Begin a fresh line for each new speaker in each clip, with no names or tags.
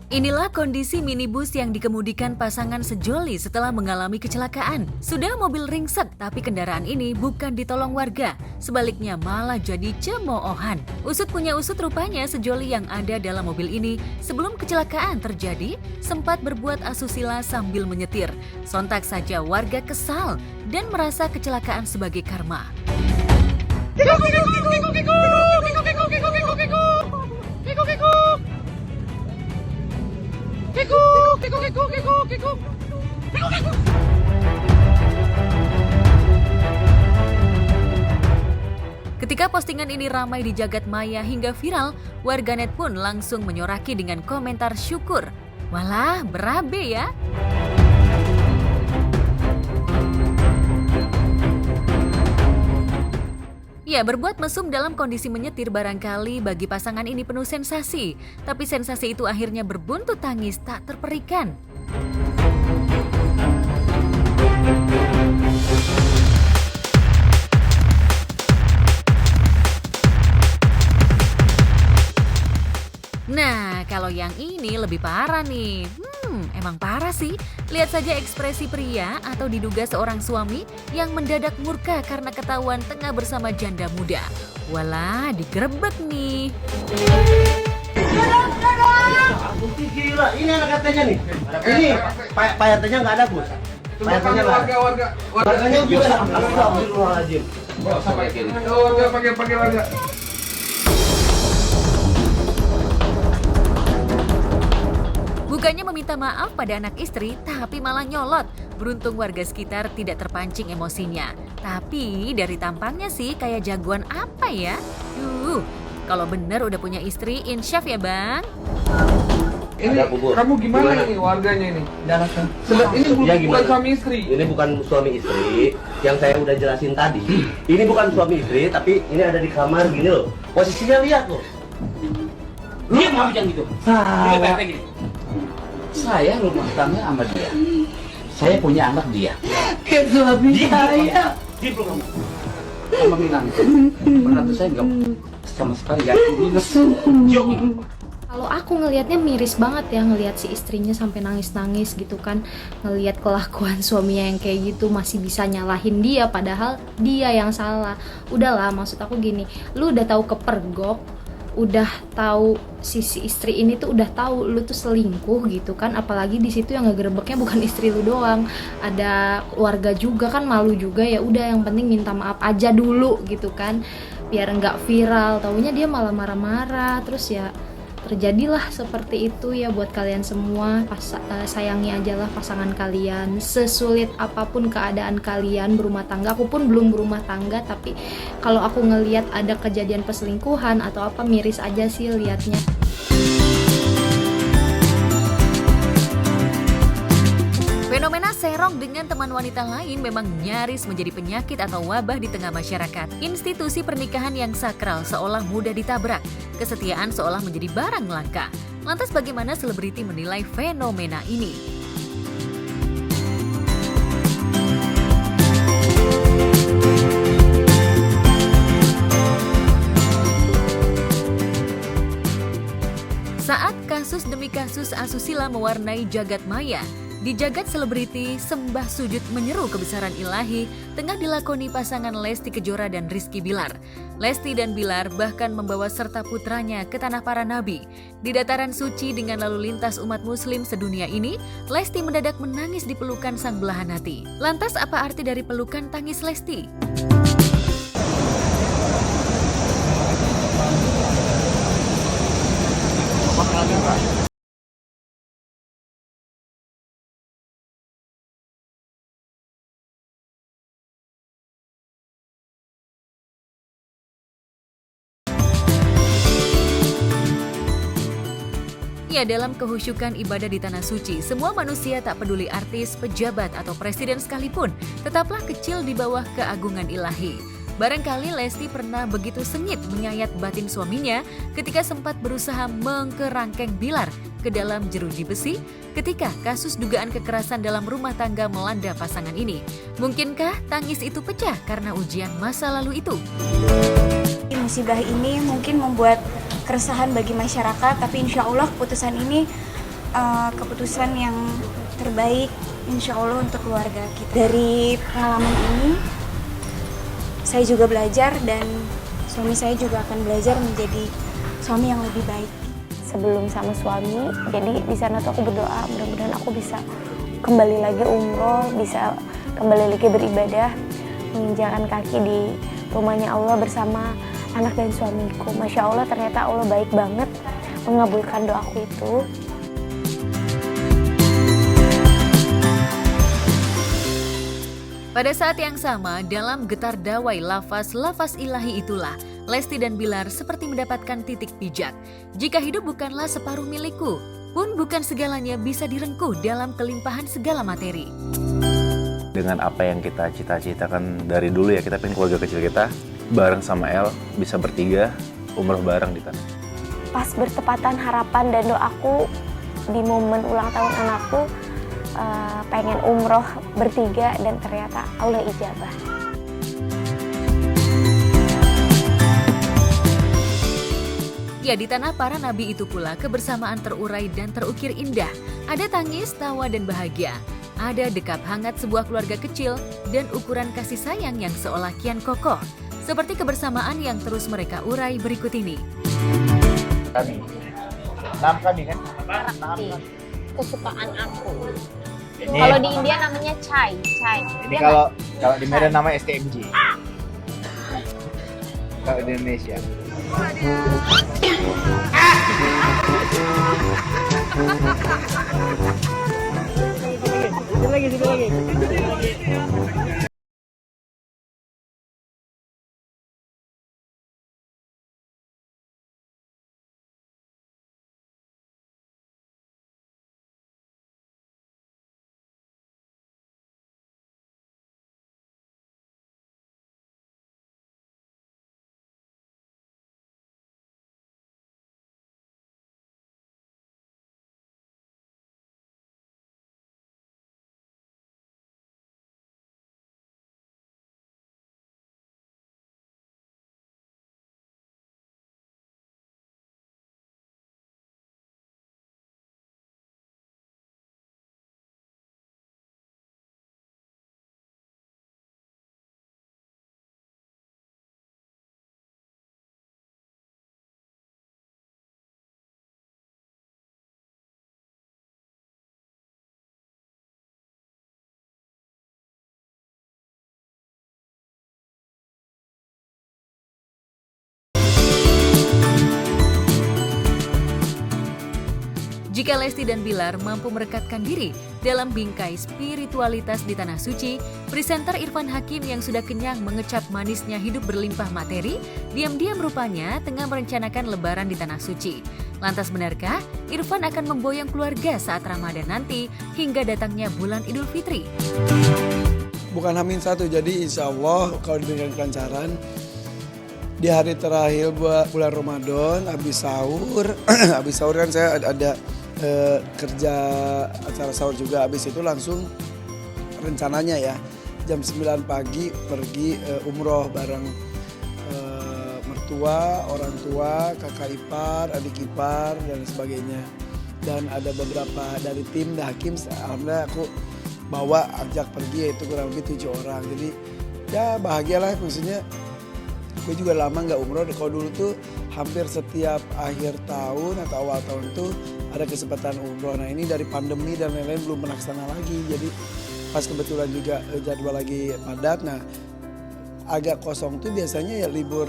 Inilah kondisi minibus yang dikemudikan pasangan sejoli setelah mengalami kecelakaan. Sudah mobil ringsek, tapi kendaraan ini bukan ditolong warga. Sebaliknya malah jadi cemoohan. Usut punya usut, rupanya sejoli yang ada dalam mobil ini sebelum kecelakaan terjadi sempat berbuat asusila sambil menyetir. Sontak saja warga kesal dan merasa kecelakaan sebagai karma. Ketika postingan ini ramai di jagat maya hingga viral, warganet pun langsung menyoraki dengan komentar syukur. Walah, berabe ya. Ya, berbuat mesum dalam kondisi menyetir barangkali bagi pasangan ini penuh sensasi. Tapi sensasi itu akhirnya berbuntut tangis tak terperikan. Nah, kalau yang ini lebih parah nih. Emang parah sih. Lihat saja ekspresi pria atau diduga seorang suami yang mendadak murka karena ketahuan tengah bersama janda muda. Walah, digerebek nih.
Gila, ini anak katanya nih. Ini Pak RT-nya nggak ada, Bu. Pak RT-nya warganya juga. Astagfirullahaladzim.
Warga pakai warga.
Bukannya meminta maaf pada anak istri, tapi malah nyolot. Beruntung warga sekitar tidak terpancing emosinya. Tapi dari tampangnya sih kayak jagoan apa ya? Kalau bener udah punya istri, insyaf ya bang.
Ini kamu gimana ini warganya ini? Ini bukan suami istri.
Ini bukan suami istri. Yang saya udah jelasin tadi. Ini bukan suami istri, tapi ini ada di kamar gini loh. Posisinya lihat loh.
Lu mau jangan gitu. Saya rumah tangga sama dia. Saya punya anak dia.
Suami saya.
Dia belum sama Minang. Berarti saya nggak sama sekali ya.
Kalau aku ngelihatnya miris banget ya, ngelihat si istrinya sampai nangis-nangis gitu kan, ngelihat kelakuan suaminya yang kayak gitu masih bisa nyalahin dia padahal dia yang salah. Udahlah, maksud aku gini, lu udah tahu kepergok, udah tahu sisi istri ini tuh udah tahu lu tuh selingkuh gitu kan, apalagi di situ yang ngegerebeknya bukan istri lu doang, ada keluarga juga kan, malu juga. Ya udah, yang penting minta maaf aja dulu gitu kan, biar nggak viral. Taunya dia malah marah-marah, terus ya terjadilah seperti itu ya. Buat kalian semua, sayangi ajalah pasangan kalian, sesulit apapun keadaan kalian berumah tangga. Aku pun belum berumah tangga, tapi kalau aku ngelihat ada kejadian perselingkuhan atau apa, miris aja sih liatnya.
Fenomena serong dengan teman wanita lain memang nyaris menjadi penyakit atau wabah di tengah masyarakat. Institusi pernikahan yang sakral seolah mudah ditabrak. Kesetiaan seolah menjadi barang langka. Lantas bagaimana selebriti menilai fenomena ini? Saat kasus demi kasus asusila mewarnai jagat maya, di jagat selebriti, sembah sujud menyeru kebesaran ilahi tengah dilakoni pasangan Lesti Kejora dan Rizky Bilar. Lesti dan Bilar bahkan membawa serta putranya ke tanah para nabi. Di dataran suci dengan lalu lintas umat muslim sedunia ini, Lesti mendadak menangis di pelukan sang belahan hati. Lantas apa arti dari pelukan tangis Lesti? Ya, dalam kehusyukan ibadah di tanah suci, semua manusia tak peduli artis, pejabat, atau presiden sekalipun, tetaplah kecil di bawah keagungan ilahi. Barangkali Lesti pernah begitu sengit menyayat batin suaminya ketika sempat berusaha mengkerangkeng Bilar ke dalam jeruji besi ketika kasus dugaan kekerasan dalam rumah tangga melanda pasangan ini. Mungkinkah tangis itu pecah karena ujian masa lalu itu?
Musibah ini mungkin membuat keresahan bagi masyarakat, tapi insya Allah keputusan ini keputusan yang terbaik insya Allah untuk keluarga kita. Dari pengalaman ini saya juga belajar dan suami saya juga akan belajar menjadi suami yang lebih baik.
Sebelum sama suami, jadi di sana tuh aku berdoa mudah-mudahan aku bisa kembali lagi umroh, bisa kembali lagi beribadah, menginjakan kaki di rumahnya Allah bersama anak dan suamiku. Masya Allah, ternyata Allah baik banget mengabulkan doaku itu.
Pada saat yang sama, dalam getar dawai lafaz-lafaz ilahi itulah, Lesti dan Bilar seperti mendapatkan titik pijak. Jika hidup bukanlah separuh milikku, pun bukan segalanya bisa direngkuh dalam kelimpahan segala materi.
Dengan apa yang kita cita-citakan dari dulu ya, kita pengen keluarga kecil kita bareng sama El bisa bertiga umroh bareng di tanah.
Pas bertepatan harapan dan doaku di momen ulang tahun anakku, pengen umroh bertiga dan ternyata Allah ijabah.
Ya, di tanah para nabi itu pula kebersamaan terurai dan terukir indah. Ada tangis, tawa, dan bahagia. Ada dekap hangat sebuah keluarga kecil dan ukuran kasih sayang yang seolah kian kokoh. Seperti kebersamaan yang terus mereka urai berikut ini.
Kami. Nama kami kan?
Rakti, kesukaan aku.
Ini,
Kalau di India namanya chai.
ini kalau di Medan namanya STMJ. Kalau di Indonesia. Situ lagi.
Jika Lesti dan Bilar mampu merekatkan diri dalam bingkai spiritualitas di Tanah Suci, presenter Irfan Hakim yang sudah kenyang mengecap manisnya hidup berlimpah materi, diam-diam rupanya tengah merencanakan lebaran di Tanah Suci. Lantas benarkah Irfan akan memboyong keluarga saat Ramadan nanti hingga datangnya bulan Idul Fitri?
Bukan H-1, jadi insya Allah kalau diberikan kelancaran, di hari terakhir bulan Ramadan, habis sahur kan saya ada kerja acara sahur juga, habis itu langsung rencananya ya jam 9 pagi pergi umroh bareng mertua, orang tua, kakak ipar, adik ipar dan sebagainya. Dan ada beberapa dari tim Hakim, alhamdulillah aku bawa ajak pergi, yaitu kurang lebih 7 orang. Jadi ya bahagialah, maksudnya gue juga lama nggak umroh. Kalau dulu tuh hampir setiap akhir tahun atau awal tahun tuh ada kesempatan umroh. Nah ini dari pandemi dan lain-lain belum pernah kesana lagi. Jadi pas kebetulan juga jadwal lagi padat. Nah agak kosong tuh biasanya ya libur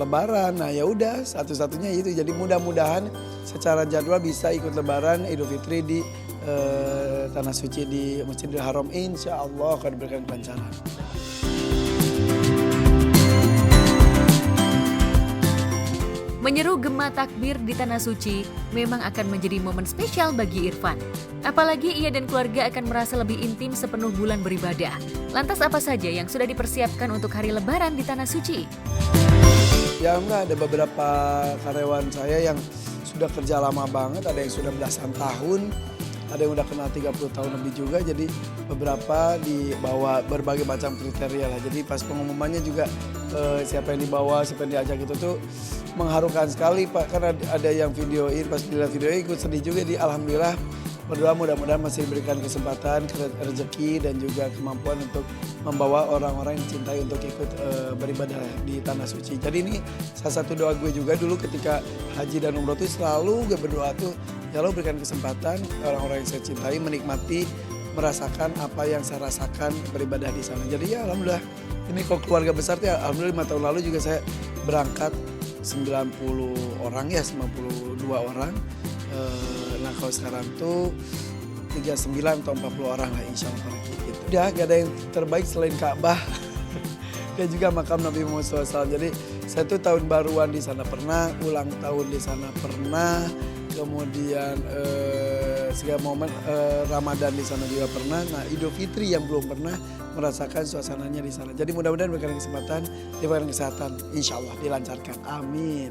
Lebaran. Nah ya udah satu-satunya itu. Jadi mudah-mudahan secara jadwal bisa ikut Lebaran Idul Fitri di Tanah Suci di Masjidil Haram. Insya Allah akan diberikan kelancaran.
Menyeru gema takbir di Tanah Suci memang akan menjadi momen spesial bagi Irfan. Apalagi ia dan keluarga akan merasa lebih intim sepenuh bulan beribadah. Lantas apa saja yang sudah dipersiapkan untuk hari Lebaran di Tanah Suci?
Ya enggak, ada beberapa karyawan saya yang sudah kerja lama banget, ada yang sudah belasan tahun, ada yang udah kenal 30 tahun lebih juga, jadi beberapa dibawa berbagai macam kriteria lah. Jadi pas pengumumannya juga siapa yang dibawa, siapa yang diajak itu tuh mengharukan sekali Pak, kan ada yang videoin, pas dilihat videoin ikut sedih juga. Alhamdulillah berdoa mudah-mudahan masih diberikan kesempatan, rezeki dan juga kemampuan untuk membawa orang-orang yang dicintai untuk ikut beribadah di Tanah Suci. Jadi ini salah satu doa gue juga dulu ketika haji dan umroh tuh selalu gue berdoa tuh, ya Allah berikan kesempatan orang-orang yang saya cintai menikmati, merasakan apa yang saya rasakan beribadah di sana. Jadi ya alhamdulillah, ini kok keluarga besar tuh ya, alhamdulillah 5 tahun lalu juga saya berangkat 90 orang ya, 92 orang. Nah kalau sekarang tuh 39 atau 40 orang lah insya Allah gitu. Udah gak ada yang terbaik selain Ka'bah dan juga makam Nabi Muhammad SAW. Jadi saya tuh tahun baruan di sana pernah, ulang tahun di sana pernah, kemudian segala momen Ramadan di sana juga pernah. Nah Idul Fitri yang belum pernah merasakan suasananya di sana. Jadi mudah-mudahan diberikan kesempatan, diberikan kesehatan, insya Allah dilancarkan. Amin.